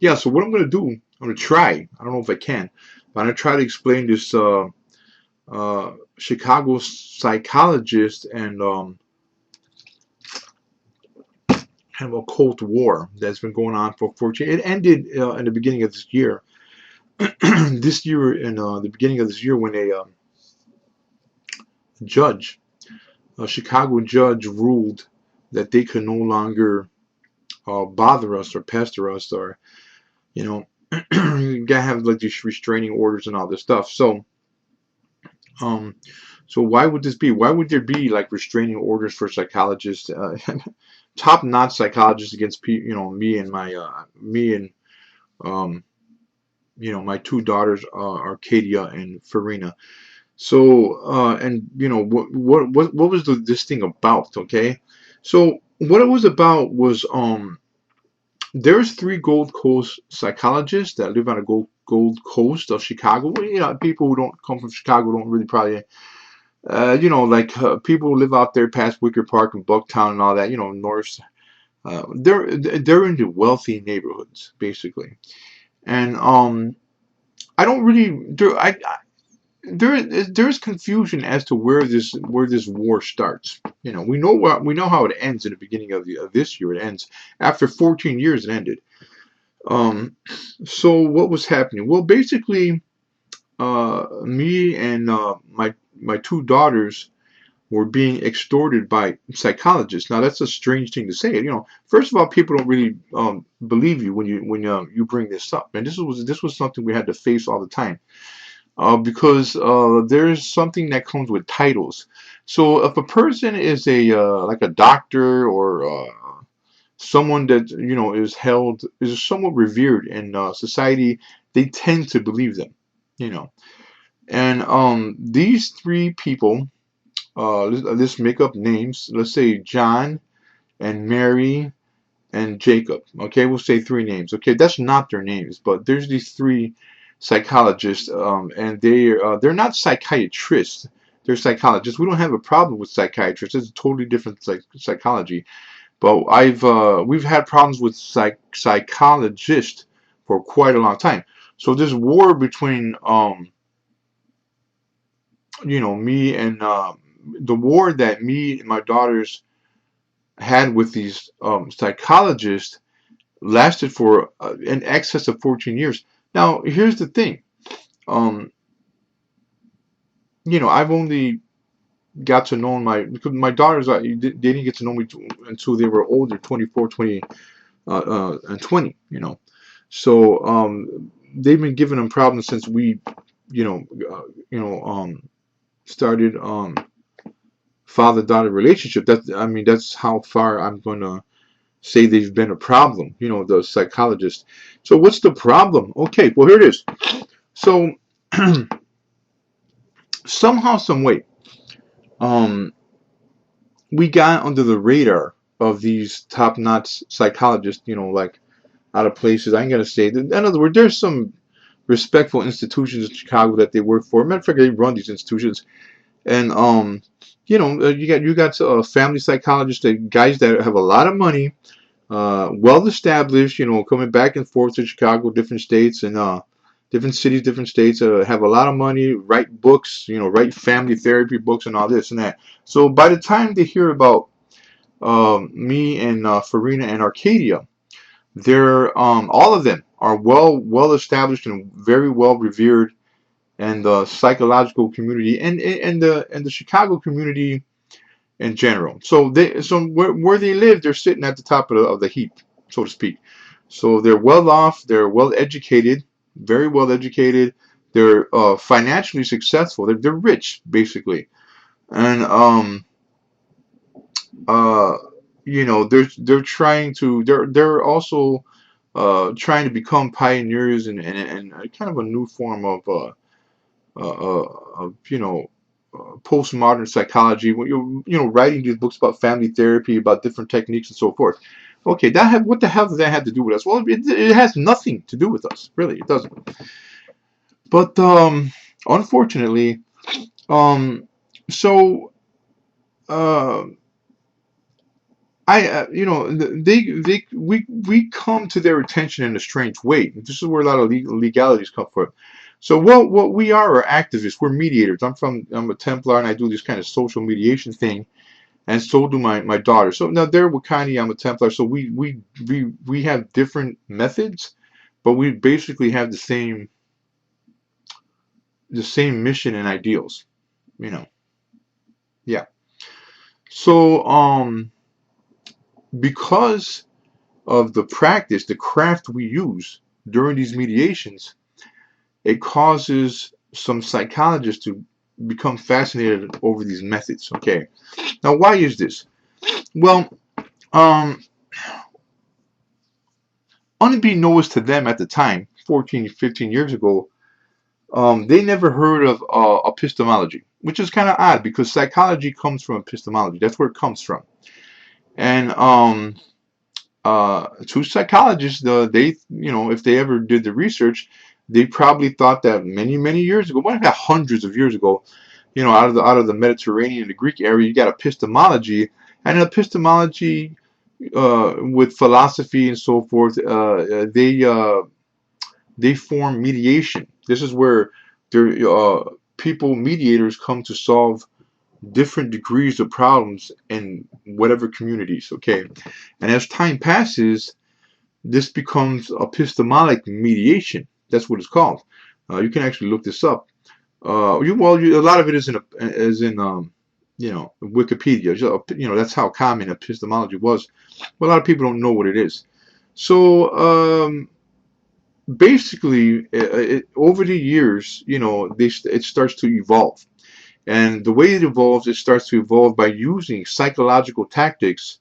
yeah. So what I'm gonna do, I'm gonna try. I don't know if I can, but I'm gonna try to explain this Chicago psychologist and kind of a Cold War that's been going on for 14. It ended in the beginning of this year. This year, in the beginning of this year, when a judge, a Chicago judge, ruled that they could no longer bother us or pester us, or you know, you gotta have like these restraining orders and all this stuff. Um, so why would this be? Why would there be like restraining orders for psychologists, top-notch psychologists against me and um, my two daughters, Arcadia and Farina. So, and what was this thing about? Okay, so what it was about was there's three Gold Coast psychologists that live on a Gold Coast of Chicago. Well, people who don't come from Chicago don't really probably, like people who live out there past Wicker Park and Bucktown and all that. North. They're in the wealthy neighborhoods basically, and I don't really there's confusion as to where this war starts. We know how it ends in the beginning of this year. It ends after 14 years. It ended. Um, so what was happening? Well, basically, me and my two daughters were being extorted by psychologists. Now that's a strange thing to say. First of all, people don't really believe you when you bring this up, and this was something we had to face all the time. Because there's something that comes with titles. So if a person is a like a doctor or someone that is somewhat revered in society, they tend to believe them. You know, and these three people, let's make up names. Let's say John and Mary and Jacob. Okay, we'll say three names. Okay, that's not their names, but there's these three psychologists, and they're not psychiatrists. They're psychologists. We don't have a problem with psychiatrists. It's a totally different psychology. But we've had problems with psychologists for quite a long time. So this war between me and the war that me and my daughters had with these psychologists lasted for in excess of 14 years. Now, here's the thing. Um, I've only got to know because my daughters, they didn't get to know me until they were older, 24, 20, and 20, So, they've been giving them problems since we, you know, started father-daughter relationship. That's how far I'm going to say they've been a problem, the psychologist. So what's the problem? Okay, well, here it is. So somehow, some way, um, we got under the radar of these top-notch psychologists. Like out of places. I ain't gonna say. In other words, there's some respectful institutions in Chicago that they work for. Matter of fact, they run these institutions, and you got family psychologists, guys that have a lot of money, well established. Coming back and forth to Chicago, different states and different cities, different states, have a lot of money, write books, write family therapy books and all this and that. So by the time they hear about me and Farina and Arcadia, they're all of them are well established and very well revered in the psychological community and the Chicago community in general. So where they live, they're sitting at the top of the heap, so to speak. So they're well off, they're well educated, very well educated. They're financially successful. They're rich basically, and uh, they're trying to they're also trying to become pioneers and kind of a new form of postmodern psychology. When you're writing these books about family therapy, about different techniques and so forth. Okay, what the hell does that have to do with us? Well, it has nothing to do with us, really. It doesn't. But unfortunately, um, so uh, you know, we come to their attention in a strange way. This is where a lot of legalities come from. So what we are activists. We're mediators. I'm a Templar, and I do this kind of social mediation thing, and so do my daughter. So now they're Wikkani, I'm a Templar. So we have different methods, but we basically have the same mission and ideals. You know, yeah. So because of the practice, the craft we use during these mediations, it causes some psychologists to become fascinated over these methods. Okay, now why is this? Well, um, unbeknownst to them at the time, 14, 15 years ago, they never heard of epistemology, which is kind of odd because psychology comes from epistemology. That's where it comes from. And to psychologists, they, if they ever did the research, they probably thought that many, many years ago, well, not hundreds of years ago, out of the Mediterranean, the Greek area, you got epistemology, and in epistemology, with philosophy and so forth, they form mediation. This is where people, mediators, come to solve different degrees of problems in whatever communities. Okay, and as time passes, this becomes epistemologic mediation. That's what it's called. You can actually look this up. A lot of it is in Wikipedia. That's how common epistemology was. But a lot of people don't know what it is. So basically, over the years, it starts to evolve. And the way it evolves, it starts to evolve by using psychological tactics,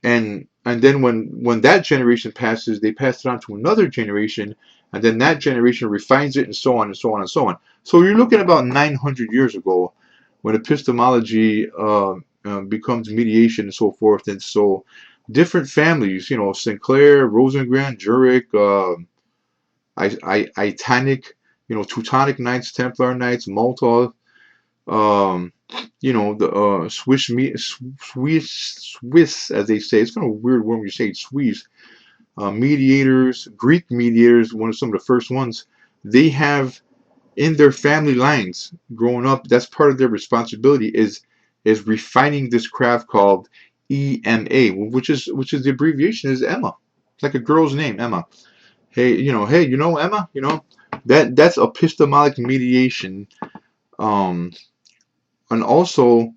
and then when that generation passes, they pass it on to another generation, and then that generation refines it, and so on and so on and so on. So you're looking about 900 years ago when epistemology becomes mediation and so forth. And so different families, Sinclair, Rosengren, Jurek, Itanic, Teutonic Knights, Templar Knights, Malta, um, the Swiss, as they say. It's kind of a weird word when you say Swiss. Mediators, Greek mediators, some of the first ones. They have in their family lines growing up. That's part of their responsibility is refining this craft called E.M.A, which is the abbreviation is E.M.A. It's like a girl's name, Emma. Hey, Emma. That's epistemologic mediation. Um, and also,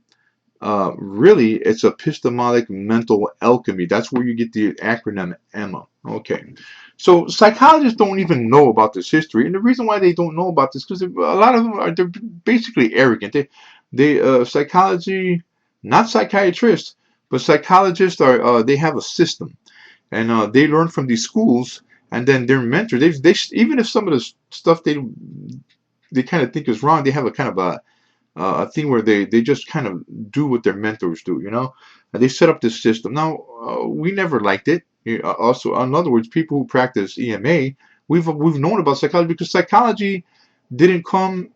really, it's epistemologic mental alchemy. That's where you get the acronym E.M.A. Okay. So psychologists don't even know about this history, and the reason why they don't know about this because a lot of them they're basically arrogant. Psychology, not psychiatrists, but psychologists they have a system, and they learn from these schools, and then their mentor. They even if some of the stuff they kind of think is wrong, they have a kind of a thing where they just kind of do what their mentors do, and they set up this system. Now, we never liked it. Also, in other words, people who practice E.M.A, we've known about psychology because psychology didn't come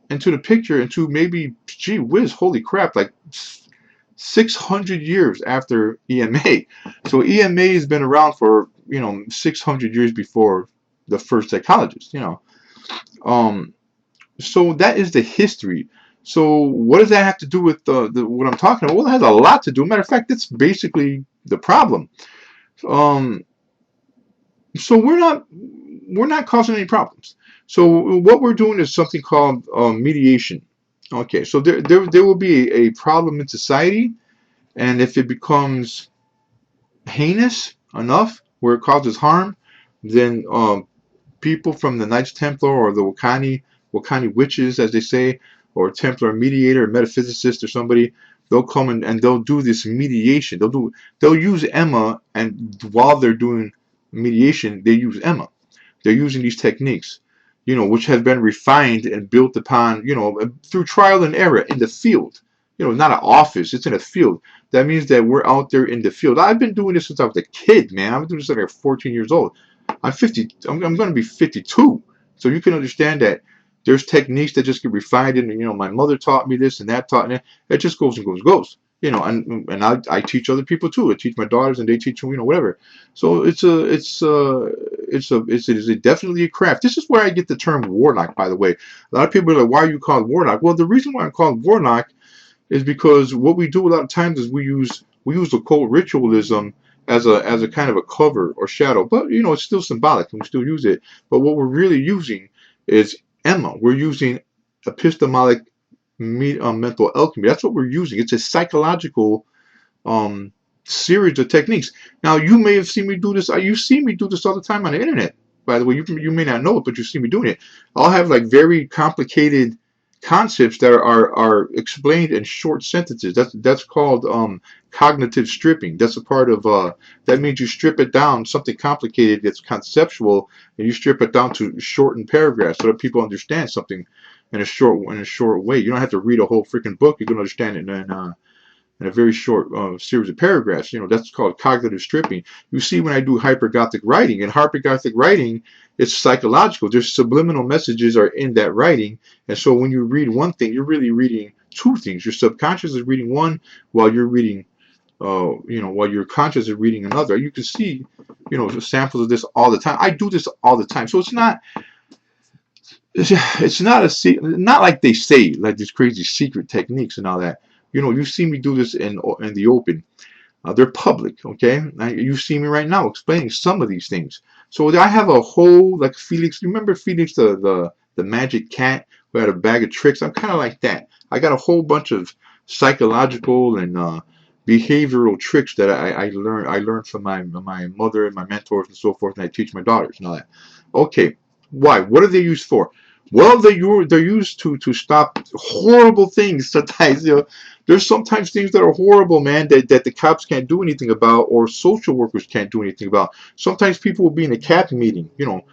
into the picture until maybe, gee whiz, holy crap, like 600 years after E.M.A. So E.M.A has been around for 600 years before the first psychologist. Um, so that is the history. So what does that have to do with what I'm talking about? Well, it has a lot to do. Matter of fact, that's basically the problem. Um, so we're not causing any problems. So what we're doing is something called mediation. Okay, so there will be a problem in society, and if it becomes heinous enough where it causes harm, then people from the Knights Templar or the Wikkani witches, as they say, or Templar mediator, or metaphysicist, or somebody, they'll come and they'll do this mediation. They'll use E.M.A, and while they're doing mediation, they use E.M.A. They're using these techniques, which have been refined and built upon, through trial and error in the field. Not an office, it's in a field. That means that we're out there in the field. I've been doing this since I was a kid, man. I've been doing this since I was 14 years old. I'm 50. I'm going to be 52. So you can understand that there's techniques that just get refined. And my mother taught me this and that taught me. It just goes and goes and goes. you know, and I teach other people too. I teach my daughters, and they teach them, you know, whatever. So it is definitely a craft. This is where I get the term warlock, by the way. A lot of people are like, why are you called warlock? Well, the reason why I'm called warlock is because what we do a lot of times is we use occult ritualism as a kind of a cover or shadow, but you know it's still symbolic and we still use it. But what we're really using is E.M.A. We're using epistemologic mental alchemy. That's what we're using. It's a psychological um, series of techniques. Now, you may have seen me do this. You see me do this all the time on the internet. By the way, you may not know it, but you see me doing it. I'll have like very complicated concepts that are explained in short sentences. That's called cognitive stripping. That's a part of that means you strip it down, something complicated that's conceptual, and you strip it down to shortened paragraphs so that people understand something in a short way. You don't have to read a whole freaking book. You can understand it in a very short series of paragraphs. You know, that's called cognitive stripping. You see, when I do hypergothic writing, and hypergothic writing, it's psychological. There's subliminal messages are in that writing, and so when you read one thing, you're really reading two things. Your subconscious is reading one while you're reading, while your conscious is reading another. You can see, you know, samples of this all the time. I do this all the time, so it's not not like they say, like these crazy secret techniques and all that. You know, you see me do this in the open. They're public, okay? Now, you see me right now explaining some of these things. So I have a whole, like Felix. You remember Felix, the magic cat who had a bag of tricks? I'm kind of like that. I got a whole bunch of psychological and behavioral tricks that I learned from my mother and my mentors and so forth, and I teach my daughters and all that. Okay, why? What are they used for? Well, they're used to stop horrible things. Sometimes, you know, there's sometimes things that are horrible, man, that the cops can't do anything about, or social workers can't do anything about. Sometimes people will be in a CAP meeting, you know,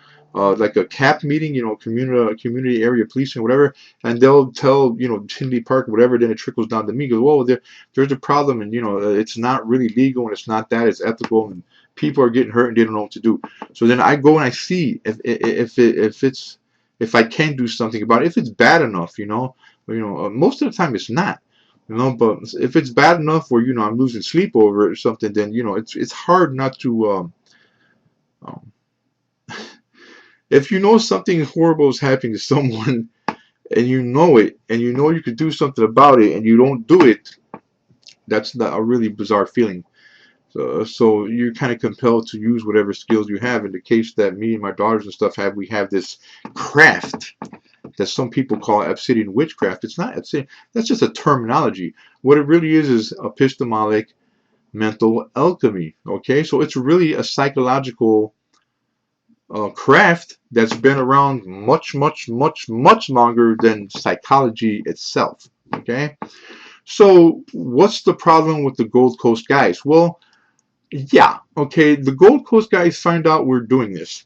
like a CAP meeting, you know, community area policing, whatever, and they'll tell, you know, Tinley Park, whatever, then it trickles down to me. Goes, whoa, there's a problem, and you know, it's not really legal, and it's not that, it's ethical, and people are getting hurt, and they don't know what to do. So then I go and I see if I can do something about it, if it's bad enough, most of the time it's not. But if it's bad enough where I'm losing sleep over it or something, then it's hard not to. Um, if you know something horrible is happening to someone, and you know it, and you know you could do something about it, and you don't do it, that's not a really bizarre feeling. So you're kind of compelled to use whatever skills you have. In the case that me and my daughters and stuff have, we have this craft that some people call obsidian witchcraft. It's not obsidian. That's just a terminology. What it really is epistemologic mental alchemy. Okay, so it's really a psychological craft that's been around much, much, much, much longer than psychology itself. Okay, so what's the problem with the Gold Coast guys? Well, yeah, okay, the Gold Coast guys find out we're doing this.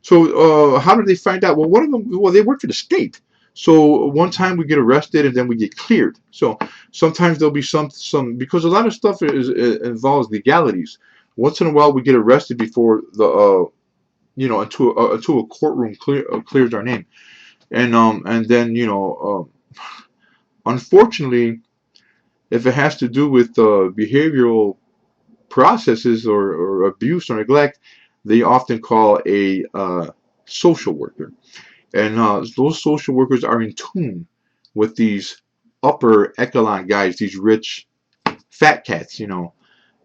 So how did they find out? Well, one of them, they work for the state. So one time we get arrested and then we get cleared. So sometimes there'll be some because a lot of stuff involves legalities. Once in a while we get arrested before the until a courtroom clears our name, and then unfortunately, if it has to do with behavioral processes or abuse or neglect, they often call a social worker. And those social workers are in tune with these upper echelon guys, these rich fat cats,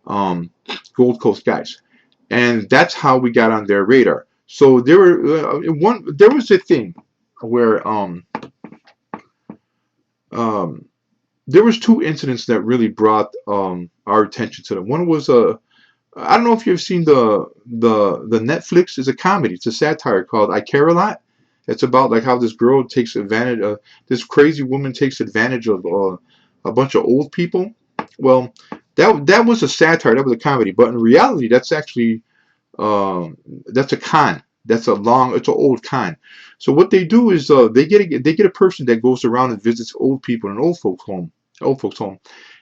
Gold Coast guys. And that's how we got on their radar. So there was a thing where there was two incidents that really brought our attention to them. One was I don't know if you've seen the Netflix. It's a comedy. It's a satire called I Care a Lot. It's about like how this girl takes advantage of this crazy woman takes advantage of a bunch of old people. Well, that was a satire. That was a comedy. But in reality, that's actually that's a con. It's an old con. So what they do is they get a person that goes around and visits old people in an old folks home.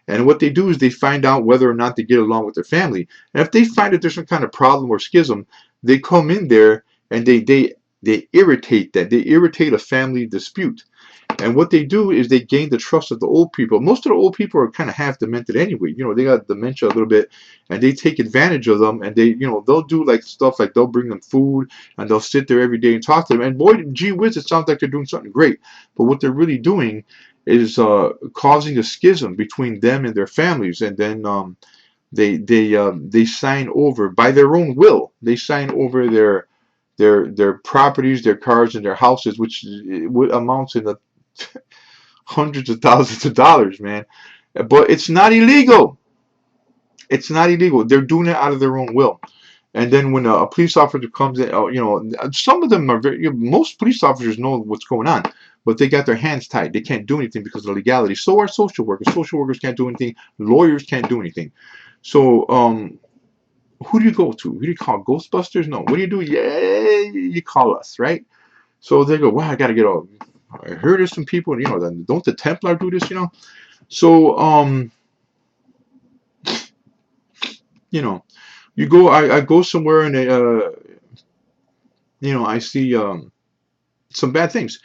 And what they do is they find out whether or not they get along with their family. And if they find that there's some kind of problem or schism, they come in there and they irritate that. They irritate a family dispute. And what they do is they gain the trust of the old people. Most of the old people are kind of half demented anyway. You know, they got dementia a little bit, and they take advantage of them. And they, you know, they'll do like stuff like they'll bring them food, and they'll sit there every day and talk to them. And boy, gee whiz, it sounds like they're doing something great. But what they're really doing is causing a schism between them and their families. And then they sign over by their own will. They sign over their properties, their cars, and their houses, which would amounts in the hundreds of thousands of dollars, man. But it's not illegal. It's not illegal. They're doing it out of their own will. And then when a police officer comes in, you know, some of them are very. You know, most police officers know what's going on, but they got their hands tied. They can't do anything because of legality. So are social workers. Social workers can't do anything. Lawyers can't do anything. So, who do you go to? Who do you call? Ghostbusters? No. What do you do? Yeah, you call us, right? So they go, well, I got to get all. I heard there's some people, you know, don't the Templars do this, you know? So, you know, you go, I go somewhere and, you know, I see some bad things.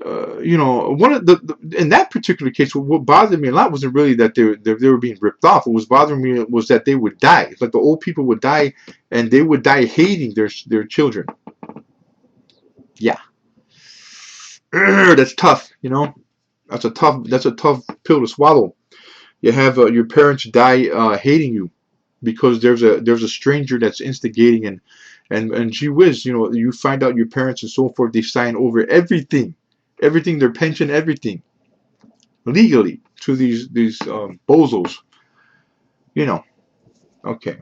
You know, one of in that particular case, what bothered me a lot wasn't really that they were being ripped off. What was bothering me was that they would die. It's like the old people would die, and they would die hating their children. Yeah, that's tough. You know, that's a tough pill to swallow. You have your parents die hating you because there's a stranger that's instigating and gee whiz, you know, you find out your parents and so forth, they sign over everything, their pension, everything, legally to these bozos, you know. Okay.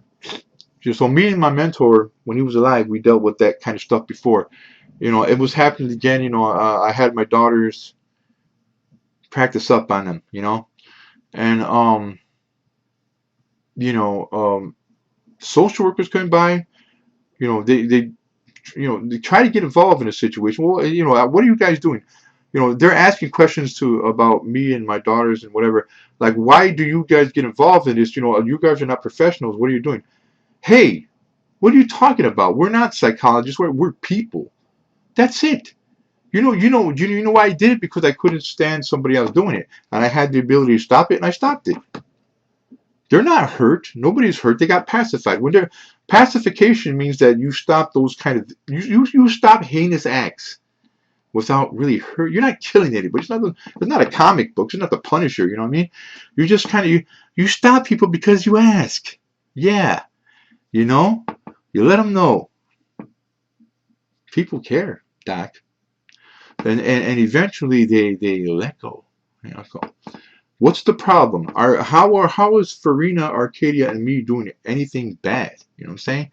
So me and my mentor, when he was alive, we dealt with that kind of stuff before. You know, it was happening again. You know, I had my daughters practice up on them. You know, and you know, social workers came by. You know, they try to get involved in a situation. Well, you know, what are you guys doing? You know, they're asking questions about me and my daughters and whatever. Like, why do you guys get involved in this? You know, you guys are not professionals. What are you doing? Hey, what are you talking about? We're not psychologists. We're people. That's it. You know why I did it? Because I couldn't stand somebody else doing it, and I had the ability to stop it, and I stopped it. They're not hurt. Nobody's hurt. They got pacified. When they're pacification means that you stop those kind of you stop heinous acts without really hurt. You're not killing anybody. It's not a comic book. It's not the Punisher. You know what I mean? You just kind of you stop people because you ask. Yeah, you know, you let them know. People care, Doc, and eventually they let go. What's the problem? How is Farina, Arcadia, and me doing anything bad? You know what I'm saying?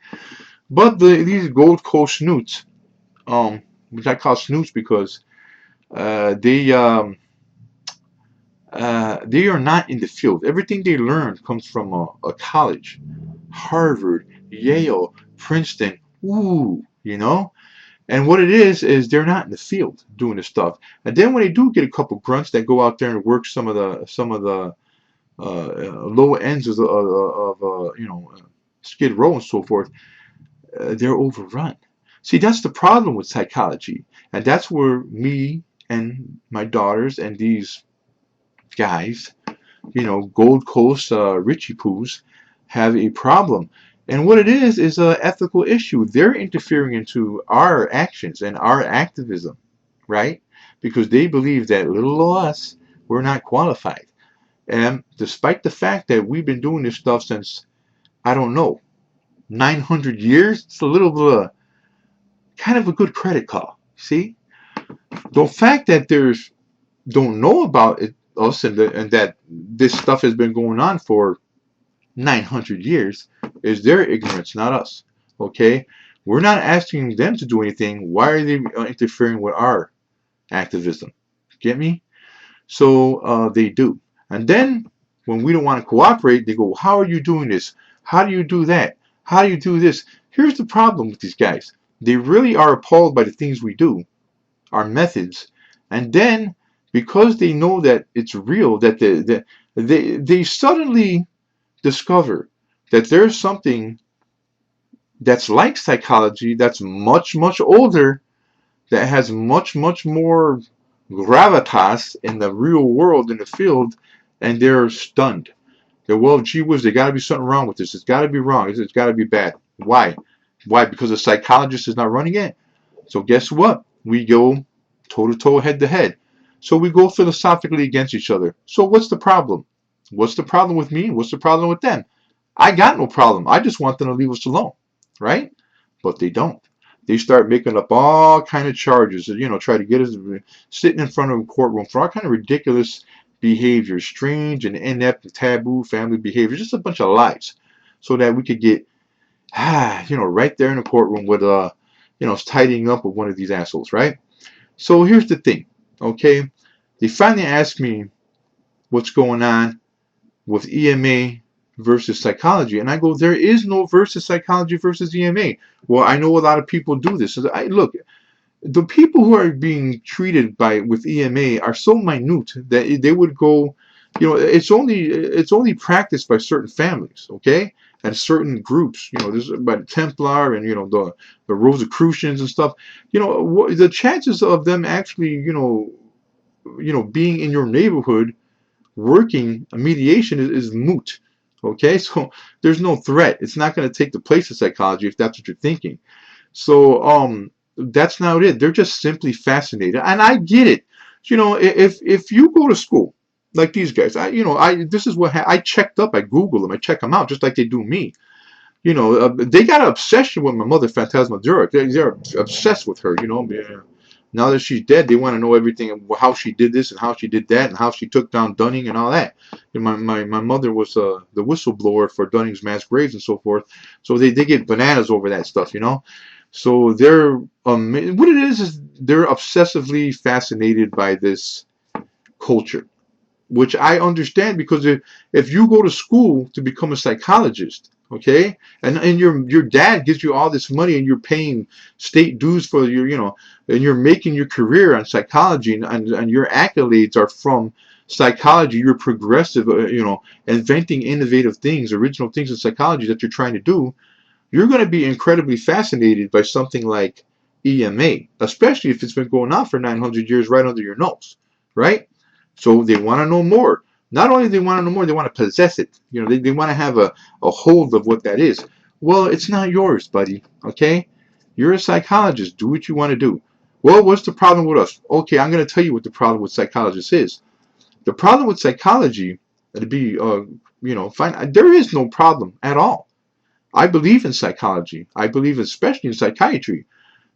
But these Gold Coast snoots, which I call snoots because they are not in the field. Everything they learn comes from a college, Harvard, Yale, Princeton. Ooh, you know. And what it is they're not in the field doing this stuff. And then when they do get a couple grunts that go out there and work some of the low ends of you know, Skid Row and so forth, they're overrun. See, that's the problem with psychology, and that's where me and my daughters and these guys, you know, Gold Coast Richie Poos, have a problem. And what it is an ethical issue. They're interfering into our actions and our activism, right? Because they believe that little us, we're not qualified. And despite the fact that we've been doing this stuff since, I don't know, 900 years, it's a little bit of kind of a good credit call. See? The fact that there's don't know about it, us and that this stuff has been going on for 900 years is their ignorance, not us. Okay? We're not asking them to do anything. Why are they interfering with our activism? Get me? So they do. And then when we don't want to cooperate, they go, how are you doing this? How do you do that? How do you do this? Here's the problem with these guys. They really are appalled by the things we do, our methods. And then because they know that it's real, that they suddenly discover that there's something that's like psychology that's much, much older, that has much, much more gravitas in the real world, in the field, and they're stunned. They're, well, gee whiz, there got to be something wrong with this. It's got to be wrong. It's got to be bad. Why? Why? Because the psychologist is not running it. So guess what? We go toe to toe, head to head. So we go philosophically against each other. So what's the problem? What's the problem with me? What's the problem with them? I got no problem. I just want them to leave us alone, right? But they don't. They start making up all kind of charges. Try to get us sitting in front of a courtroom for all kind of ridiculous behavior, strange and inept and taboo family behavior, just a bunch of lies, so that we could get right there in the courtroom with tidying up with one of these assholes, right? So here's the thing, okay? They finally asked me what's going on with E.M.A. versus psychology, and I go, there is no versus psychology versus E.M.A. Well, I know a lot of people do this. So look, the people who are being treated with E.M.A. are so minute that they would go, it's only practiced by certain families, okay, and certain groups. This by the Templar and the Rosicrucians and stuff. The chances of them actually, being in your neighborhood working a mediation is moot. Okay, so there's no threat. It's not going to take the place of psychology if that's what you're thinking. So that's not it. They're just simply fascinated, and I get it. If you go to school like these guys, this is what I checked up. I Google them. I check them out just like they do me. They got an obsession with my mother, Phantasmagoria. They're obsessed with her. Now that she's dead, they want to know everything, how she did this and how she did that and how she took down Dunning and all that. My mother was the whistleblower for Dunning's mass graves and so forth. So they get bananas over that stuff. So they're what it is they're obsessively fascinated by this culture, which I understand, because if you go to school to become a psychologist, okay, and your dad gives you all this money and you're paying state dues for and you're making your career on psychology, and your accolades are from psychology, you're progressive, inventing innovative things, original things in psychology that you're trying to do, you're going to be incredibly fascinated by something like E.M.A., especially if it's been going on for 900 years right under your nose, right? So they want to know more. Not only do they want to know more, they want to possess it. They want to have a hold of what that is. Well, it's not yours, buddy, okay? You're a psychologist. Do what you want to do. Well, what's the problem with us? Okay, I'm going to tell you what the problem with psychologists is. The problem with psychology, to be, fine, there is no problem at all. I believe in psychology. I believe especially in psychiatry.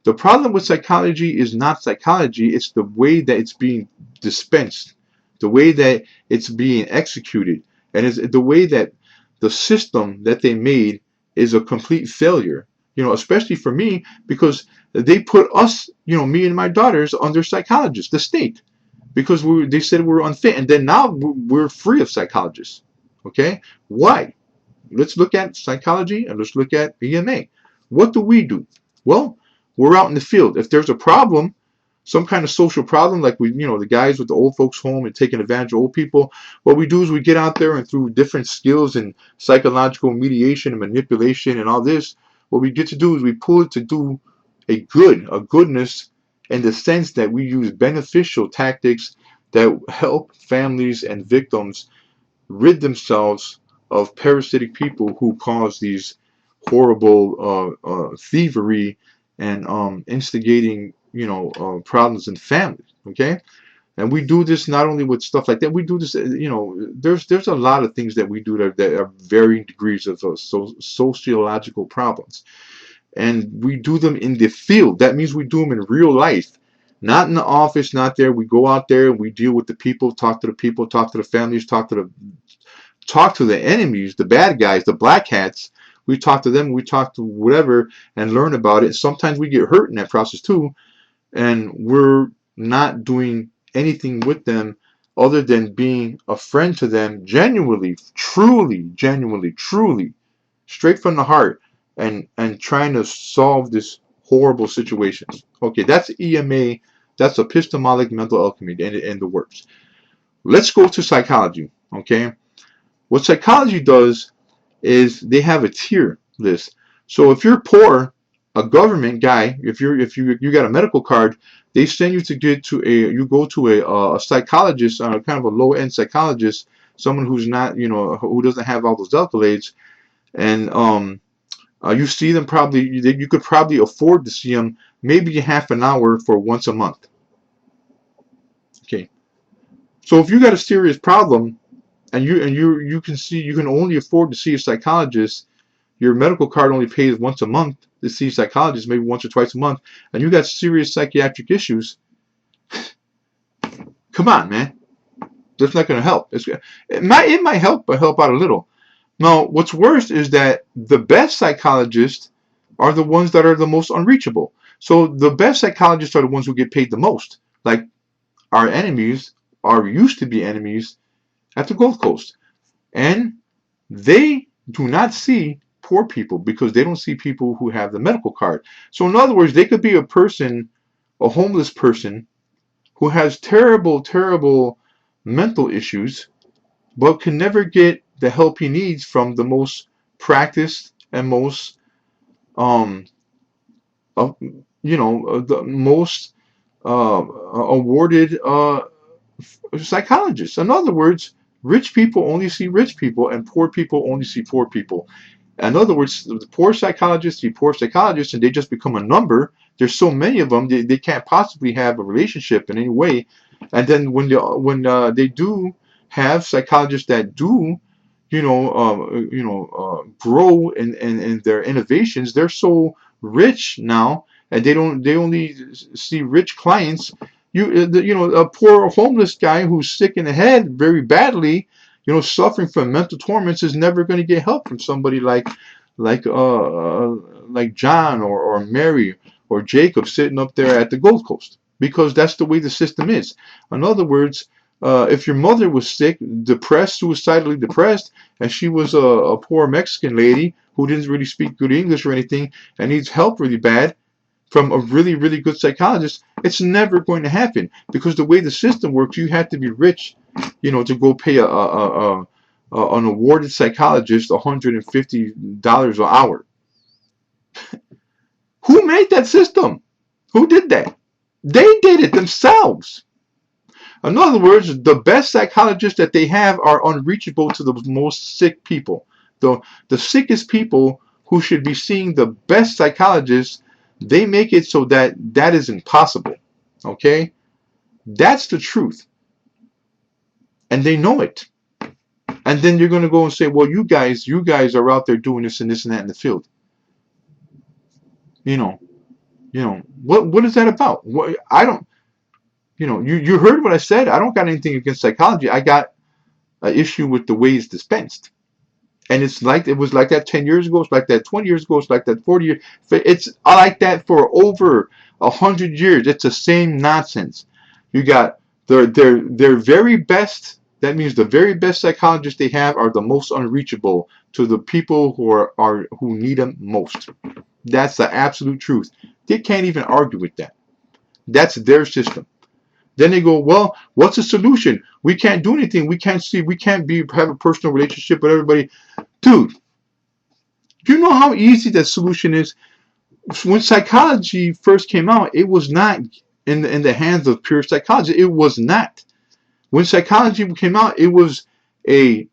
The problem with psychology is not psychology, it's the way that it's being dispensed, the way that it's being executed, and it's the way that the system that they made is a complete failure. Especially for me, because they put us, me and my daughters, under psychologists, the state, because they said we were unfit, and then now we're free of psychologists. Okay? Why? Let's look at psychology and let's look at E.M.A. What do we do? Well, we're out in the field. If there's a problem, some kind of social problem, like the guys with the old folks home and taking advantage of old people, what we do is we get out there, and through different skills and psychological mediation and manipulation and all this, what we get to do is we pull it to do a goodness, in the sense that we use beneficial tactics that help families and victims rid themselves of parasitic people who cause these horrible thievery and instigating problems in families. Okay, and we do this not only with stuff like that. We do this. There's a lot of things that we do that are varying degrees of sociological problems, and we do them in the field. That means we do them in real life. Not in the office, not there. We go out there and we deal with the people, talk to the people, talk to the families, talk to the enemies, the bad guys, the black hats. We talk to them, we talk to whatever, and learn about it. Sometimes we get hurt in that process too, and we're not doing anything with them other than being a friend to them, genuinely, truly, genuinely, truly, straight from the heart, and trying to solve this horrible situations. Okay, that's E.M.A. That's epistemologic mental alchemy and the works. Let's go to psychology. Okay, what psychology does is they have a tier list. So if you're poor, a government guy, if you got a medical card, they send you to get to you go to a psychologist, kind of a low end psychologist, someone who's not, who doesn't have all those accolades, and you see them probably, you could probably afford to see them maybe half an hour for once a month. Okay, so if you got a serious problem and you can only afford to see a psychologist, your medical card only pays once a month to see a psychologist, maybe once or twice a month, and you got serious psychiatric issues. Come on, man, that's not going to help. It might help, but help out a little. Now, what's worse is that the best psychologists are the ones that are the most unreachable. So the best psychologists are the ones who get paid the most. Like our enemies, our used to be enemies at the Gold Coast. And they do not see poor people because they don't see people who have the medical card. So in other words, they could be a person, a homeless person, who has terrible, terrible mental issues, but can never get the help he needs from the most practiced and most, um, the most awarded psychologists. In other words, rich people only see rich people, and poor people only see poor people. In other words, the poor psychologists see poor psychologists, and they just become a number. There's so many of them, they can't possibly have a relationship in any way. And then they do have psychologists that do, grow in their innovations, they're so rich now, and they only see rich clients. A poor homeless guy who's sick in the head very badly, suffering from mental torments, is never going to get help from somebody like John or Mary or Jacob sitting up there at the Gold Coast, because that's the way the system is. In other words, if your mother was sick, depressed, suicidally depressed, and she was a poor Mexican lady who didn't really speak good English or anything and needs help really bad from a really, really good psychologist, it's never going to happen, because the way the system works, you have to be rich, to go pay an awarded psychologist $150 an hour. Who made that system? Who did that? They did it themselves. In other words, the best psychologists that they have are unreachable to the most sick people. The sickest people who should be seeing the best psychologists, they make it so that is impossible. Okay? That's the truth. And they know it. And then you're going to go and say, well, you guys are out there doing this and this and that in the field. What is that about? I don't, you heard what I said. I don't got anything against psychology. I got an issue with the way it's dispensed. And it was like that 10 years ago. It's like that 20 years ago. It's like that 40 years. It's like that for over 100 years. It's the same nonsense. You got their very best. That means the very best psychologists they have are the most unreachable to the people who need them most. That's the absolute truth. They can't even argue with that. That's their system. Then they go, well, what's the solution? We can't do anything. We can't have a personal relationship with everybody. Dude, do you know how easy that solution is? When psychology first came out, it was not in the hands of pure psychology. It was not. When psychology came out, it was a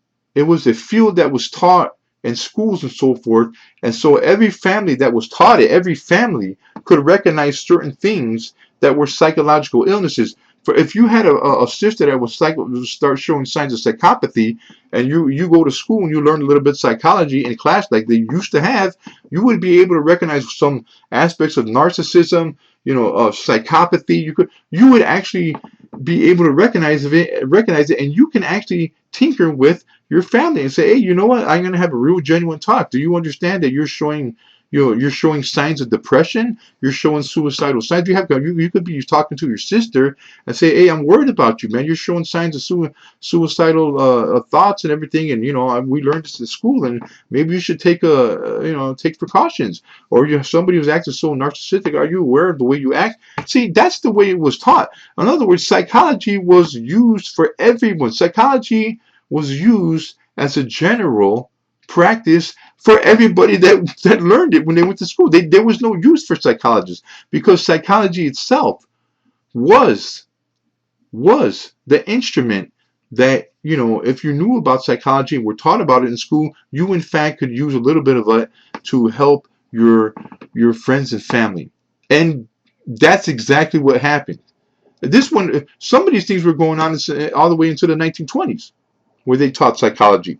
field that was taught in schools and so forth. And so every family that was taught it, every family could recognize certain things that were psychological illnesses. For if you had a sister that was start showing signs of psychopathy, and you go to school and you learn a little bit of psychology in class like they used to have, you would be able to recognize some aspects of narcissism, of psychopathy. You would actually be able to recognize it, and you can actually tinker with your family and say, hey, you know what? I'm going to have a real genuine talk. Do you understand that you're showing signs of depression? You're showing suicidal signs. You could be talking to your sister and say, hey, I'm worried about you, man. You're showing signs of suicidal thoughts and everything. And we learned this in school, and maybe you should take precautions. Or somebody who's acting so narcissistic. Are you aware of the way you act? See, that's the way it was taught. In other words, psychology was used for everyone. Psychology was used as a general practice for everybody that learned it when they went to school. There was no use for psychologists because psychology itself was the instrument that, if you knew about psychology and were taught about it in school, you in fact could use a little bit of it to help your friends and family. And that's exactly what happened. Some of these things were going on all the way into the 1920s, where they taught psychology,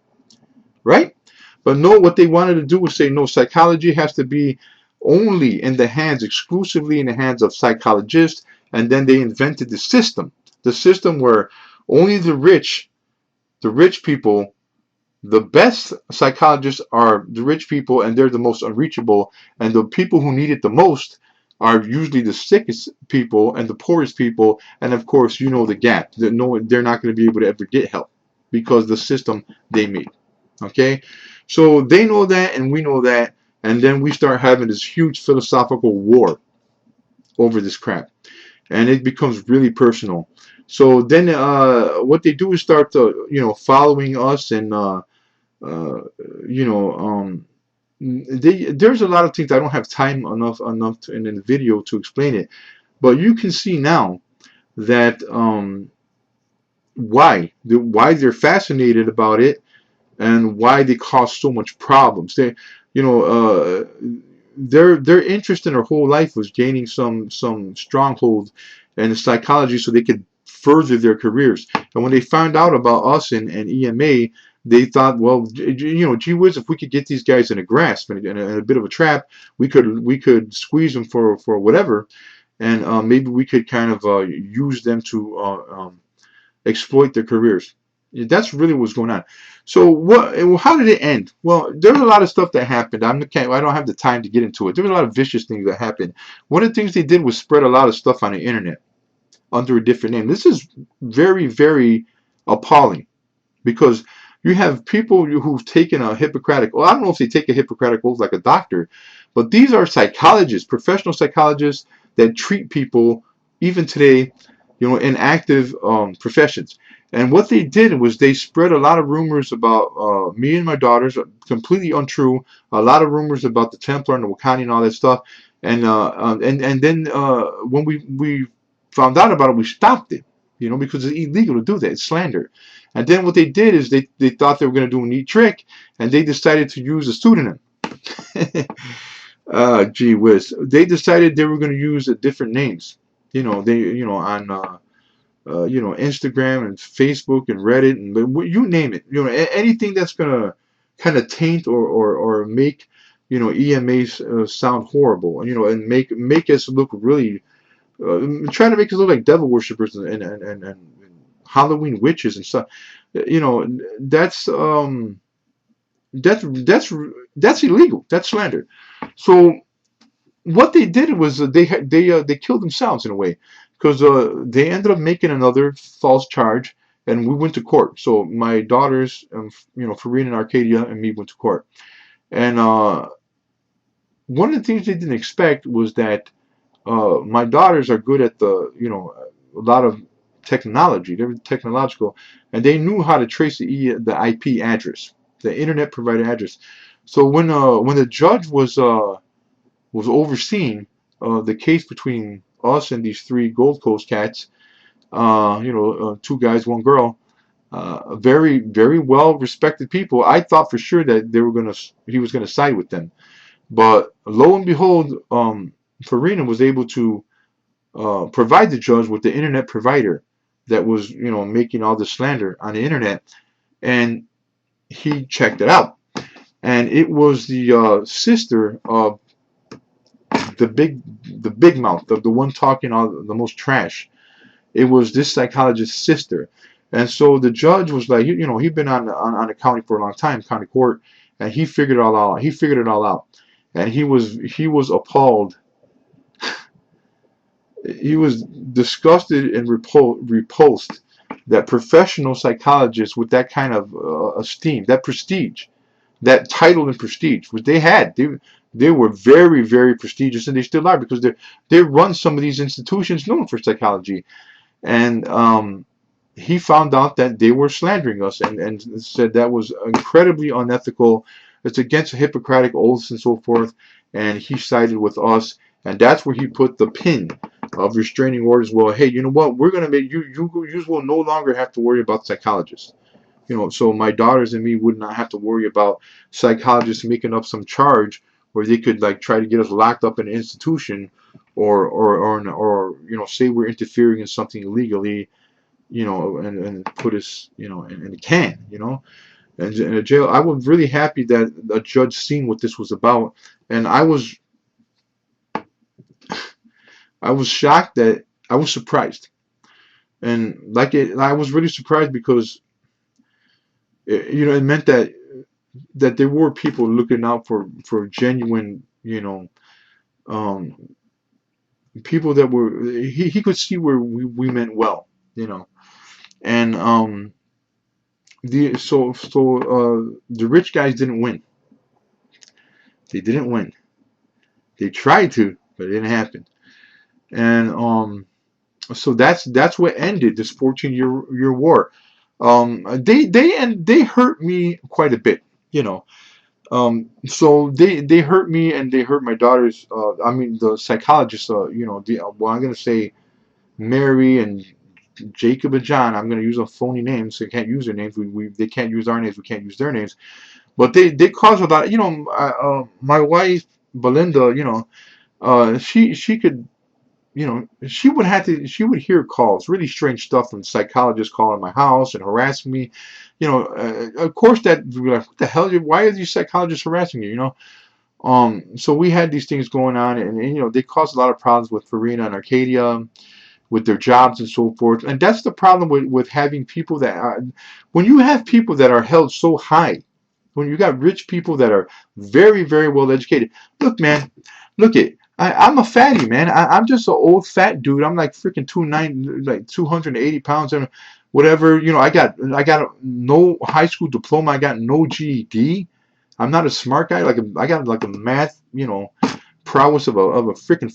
right? But no, what they wanted to do was say, no, psychology has to be only in the hands, exclusively in the hands of psychologists. And then they invented the system where only the rich people, the best psychologists are the rich people, and they're the most unreachable. And the people who need it the most are usually the sickest people and the poorest people. And of course, the gap. They're not going to be able to ever get help because the system they made. Okay, so they know that, and we know that, and then we start having this huge philosophical war over this crap, and it becomes really personal. So then, what they do is start to, following us, and uh, you know, um, there's a lot of things I don't have time enough in the video to explain it, but you can see now that why they're fascinated about it and why they cause so much problems. You know, uh, their interest in their whole life was gaining some stronghold in psychology, so they could further their careers. And when they found out about us and E.M.A, they thought, well, gee whiz, if we could get these guys in a grasp and a bit of a trap, we could squeeze them for whatever, and maybe we could kind of use them to exploit their careers. That's really what's going on. So how did it end? Well, there was a lot of stuff that happened. I don't have the time to get into it. There was a lot of vicious things that happened. One of the things they did was spread a lot of stuff on the internet under a different name. This is very, very appalling because you have people who've taken a Hippocratic. Well, I don't know if they take a Hippocratic oath like a doctor, but these are psychologists, professional psychologists that treat people even today, in active professions. And what they did was they spread a lot of rumors about me and my daughters, completely untrue. A lot of rumors about the Templar and the Wikkani and all that stuff. And then when we found out about it, we stopped it. Because it's illegal to do that. It's slander. And then what they did is they thought they were going to do a neat trick, and they decided to use a pseudonym. Gee whiz. They decided they were going to use different names. On Instagram and Facebook and Reddit and you name it. Anything that's gonna kind of taint or make E.M.A sound horrible. And make us look really trying to make us look like devil worshippers and Halloween witches and stuff. That's that's illegal. That's slander. So what they did was they killed themselves in a way because they ended up making another false charge, and we went to court. So my daughters, Farina and Arcadia and me went to court, and one of the things they didn't expect was that my daughters are good at a lot of technology. They're technological, and they knew how to trace the IP address, the internet provider address. So when the judge was overseeing the case between us and these three Gold Coast cats. Two guys, one girl. Very, very well respected people. I thought for sure that he was gonna side with them, but lo and behold, Farina was able to provide the judge with the internet provider that was, making all this slander on the internet, and he checked it out, and it was the sister of the big mouth, the one talking all the most trash. It was this psychologist's sister, and so the judge was like, he'd been on the county for a long time, county court, and he figured it all out. He figured it all out, and he was appalled. He was disgusted and repulsed that professional psychologists with that kind of esteem, that prestige, that title and prestige, which they had. They were very, very prestigious, and they still are because they run some of these institutions known for psychology. And he found out that they were slandering us, and said that was incredibly unethical. It's against Hippocratic oaths and so forth. And he sided with us, and that's where he put the pin of restraining orders. Well, hey, you know what? We're gonna make you will no longer have to worry about psychologists. So my daughters and me would not have to worry about psychologists making up some charge where they could like try to get us locked up in an institution, or say we're interfering in something illegally, and put us in a can, and in a jail. I was really happy that a judge seen what this was about, and I was shocked that I was surprised, and I was really surprised because it meant that there were people looking out for genuine, um, people that were he could see where we meant well, and the rich guys didn't win. They didn't win. They tried to, but it didn't happen. And so that's what ended this 14-year war. They hurt me quite a bit, you know. So they hurt me and they hurt my daughters. I mean the psychologists. Well, I'm gonna say Mary and Jacob and John. I'm gonna use a phony names. So they can't use their names. They can't use our names. We can't use their names. But they caused a lot. My wife Belinda. She could. She would hear calls, really strange stuff from psychologists calling my house and harassing me. Of course that we'd be like, what the hell? Why are these psychologists harassing you? So we had these things going on, and they caused a lot of problems with Farina and Arcadia, with their jobs and so forth. And that's the problem with having people that are, when you have people that are held so high, when you got rich people that are very, very well educated. Look, man, look it. I'm a fatty, man. I'm just an old fat dude. I'm like freaking 290, like 280 pounds and whatever. I got no high school diploma. I got no GED. I'm not a smart guy. I got like a math, prowess of a freaking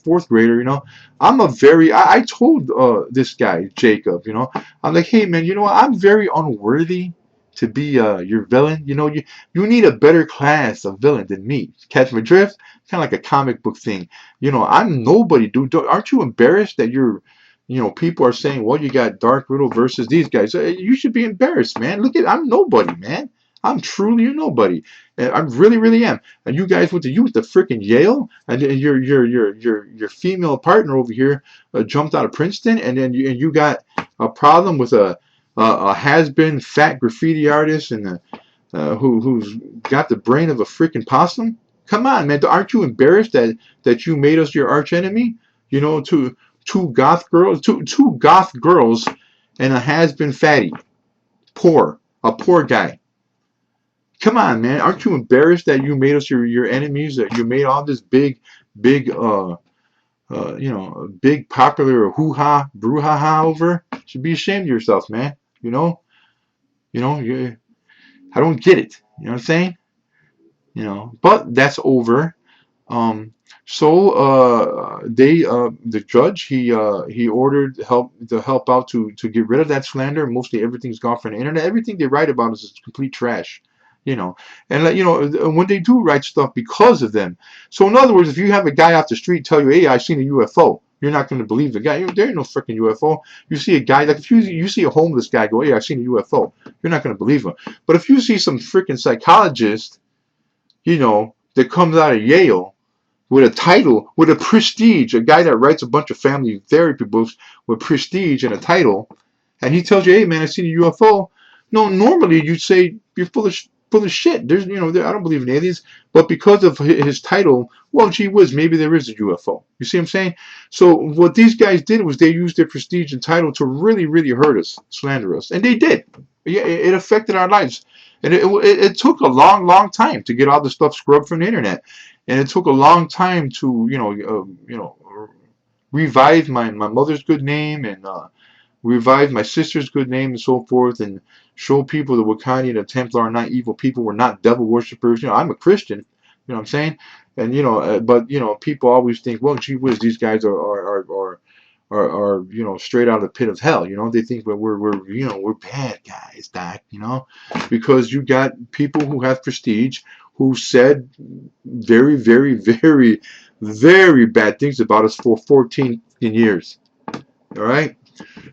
fourth grader. I told this guy Jacob. I'm like, hey man, I'm very unworthy to be your villain. You need a better class of villain than me. Catch my drift? Kind of like a comic book thing. I'm nobody, dude. Aren't you embarrassed that people are saying, well, you got Dark Riddle versus these guys. You should be embarrassed, man. I'm nobody, man. I'm truly a nobody. And I really, really am. And you guys went to freaking Yale, and then your female partner over here jumped out of Princeton, and then you got a problem with a has-been fat graffiti artist and who's got the brain of a freaking possum. Come on, man! Aren't you embarrassed that you made us your arch enemy? Two goth girls, two goth girls, and a has-been fatty, a poor guy. Come on, man! Aren't you embarrassed that you made us your enemies? That you made all this big big popular hoo-ha brouhaha over? You should be ashamed of yourself, man. You I don't get it. You know what I'm saying? But that's over. Um, the judge he ordered help out to get rid of that slander. Mostly everything's gone from the internet. Everything they write about is complete trash. You know, and when they do write stuff because of them. So in other words, if you have a guy off the street tell you, "Hey, I seen a UFO," you're not going to believe the guy. There ain't no freaking UFO. You see a guy like if you see a homeless guy go, "Hey, I seen a UFO," you're not going to believe him. But if you see some freaking psychologist, that comes out of Yale with a title, with a prestige, a guy that writes a bunch of family therapy books with prestige and a title, and he tells you, "Hey man, I seen a UFO." No, normally you'd say you're full of shit. I don't believe in aliens, but because of his title, well, gee whiz, maybe there is a UFO. You see what I'm saying? So what these guys did was they used their prestige and title to really, really hurt us, slander us, and they did. Yeah, it affected our lives, and it took a long, long time to get all the stuff scrubbed from the internet, and it took a long time to revive my mother's good name and revive my sister's good name and so forth, and show people the Wikkani and the Templar are not evil people. We're not devil worshippers. I'm a Christian. You know what I'm saying? And but people always think, well, gee whiz, these guys are you know, straight out of the pit of hell. You know, they think that we're you know, we're bad guys, Doc. You know, because you got people who have prestige who said very, very, very, very bad things about us for 14 years. All right,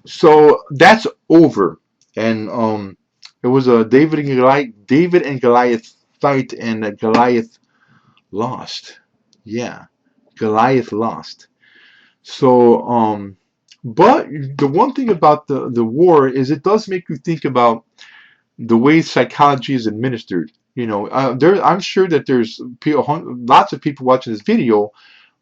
so that's over, and it was a David and Goliath fight, and Goliath lost. Yeah, Goliath lost. So, but the one thing about the war is it does make you think about the way psychology is administered. You know, I'm sure that there's lots of people watching this video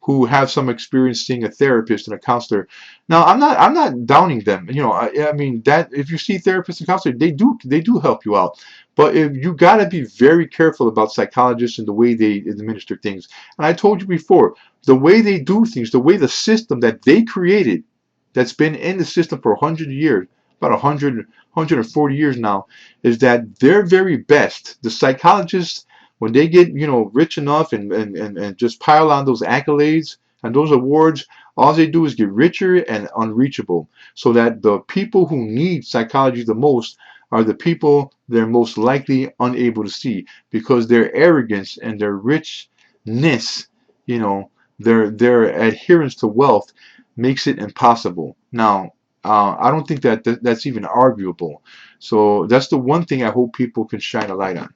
who have some experience seeing a therapist and a counselor. Now, I'm not downing them. You know, I mean that if you see therapists and counselors, they do help you out. But if you got to be very careful about psychologists and the way they administer things. And I told you before, the way they do things, the way the system that they created, that's been in the system for 100 years, about 140 years now, is that their very best, the psychologists, when they get, you know, rich enough and just pile on those accolades and those awards, all they do is get richer and unreachable, so that the people who need psychology the most are the people they're most likely unable to see, because their arrogance and their richness, you know, their adherence to wealth makes it impossible. Now, I don't think that that's even arguable. So that's the one thing I hope people can shine a light on,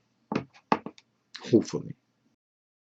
hopefully.